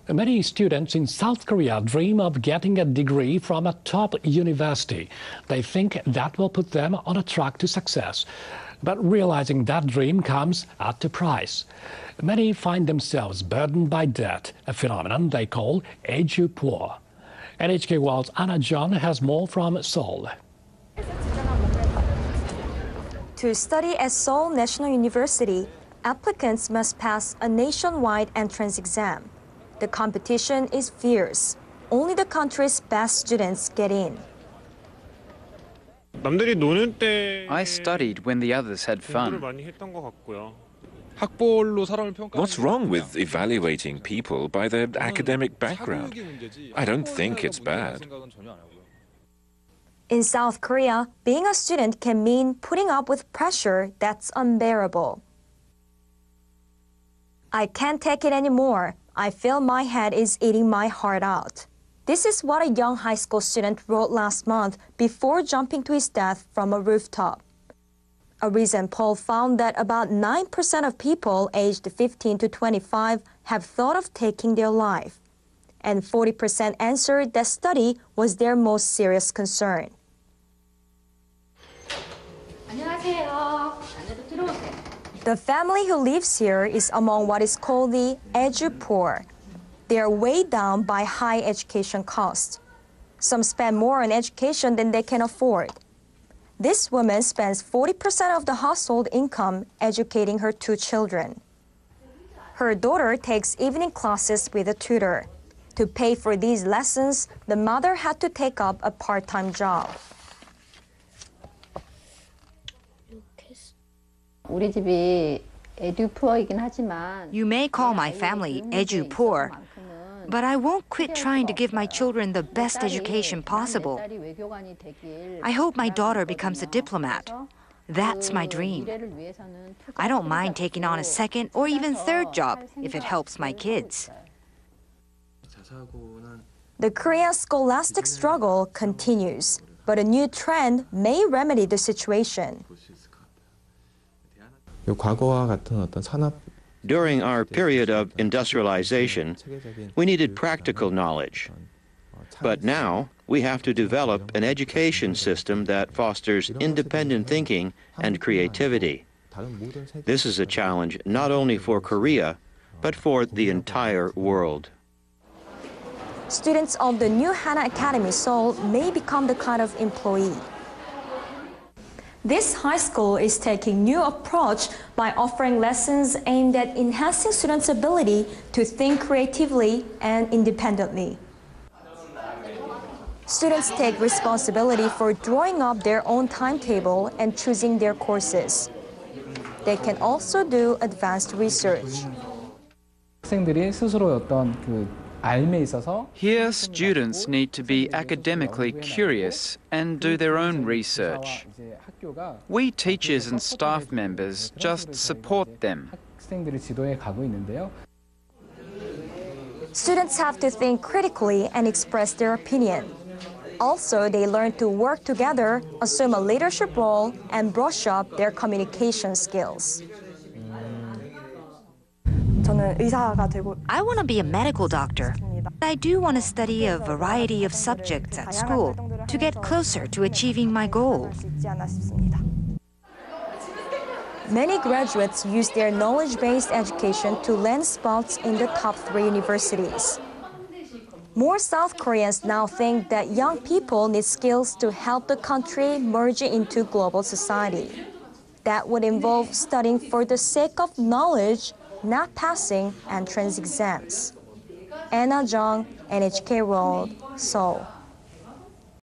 Many students in South Korea dream of getting a degree from a top university. They think that will put them on a track to success. But realizing that dream comes at a price. Many find themselves burdened by debt, a phenomenon they call edu-poor. NHK World's Anna John has more from Seoul. To study at Seoul National University, applicants must pass a nationwide entrance exam. The competition is fierce. Only the country's best students get in. I studied when the others had fun. What's wrong with evaluating people by their academic background? I don't think it's bad. In South Korea, being a student can mean putting up with pressure that's unbearable. I can't take it anymore. I feel my head is eating my heart out. This is what a young high school student wrote last month before jumping to his death from a rooftop. A recent poll found that about 9% of people aged 15 to 25 have thought of taking their life. And 40% answered that study was their most serious concern. The family who lives here is among what is called the edu-poor. They are weighed down by high education costs. Some spend more on education than they can afford. This woman spends 40% of the household income educating her 2 children. Her daughter takes evening classes with a tutor. To pay for these lessons, the mother had to take up a part-time job. You may call my family edu-poor, but I won't quit trying to give my children the best education possible. I hope my daughter becomes a diplomat. That's my dream. I don't mind taking on a second or even third job if it helps my kids. The Korean scholastic struggle continues, but a new trend may remedy the situation. During our period of industrialization, we needed practical knowledge. But now, we have to develop an education system that fosters independent thinking and creativity. This is a challenge not only for Korea, but for the entire world. Students of the new Hana Academy Seoul may become the kind of employee. This high school is taking new approach by offering lessons aimed at enhancing students' ability to think creatively and independently. Students take responsibility for drawing up their own timetable and choosing their courses. They can also do advanced research. Here, students need to be academically curious and do their own research. We teachers and staff members just support them. Students have to think critically and express their opinion. Also, they learn to work together, assume a leadership role, and brush up their communication skills. I want to be a medical doctor. I do want to study a variety of subjects at school to get closer to achieving my goal. Many graduates use their knowledge-based education to land spots in the top 3 universities. More South Koreans now think that young people need skills to help the country merge into global society. That would involve studying for the sake of knowledge, not passing entrance exams. Anna Jung, NHK World, Seoul.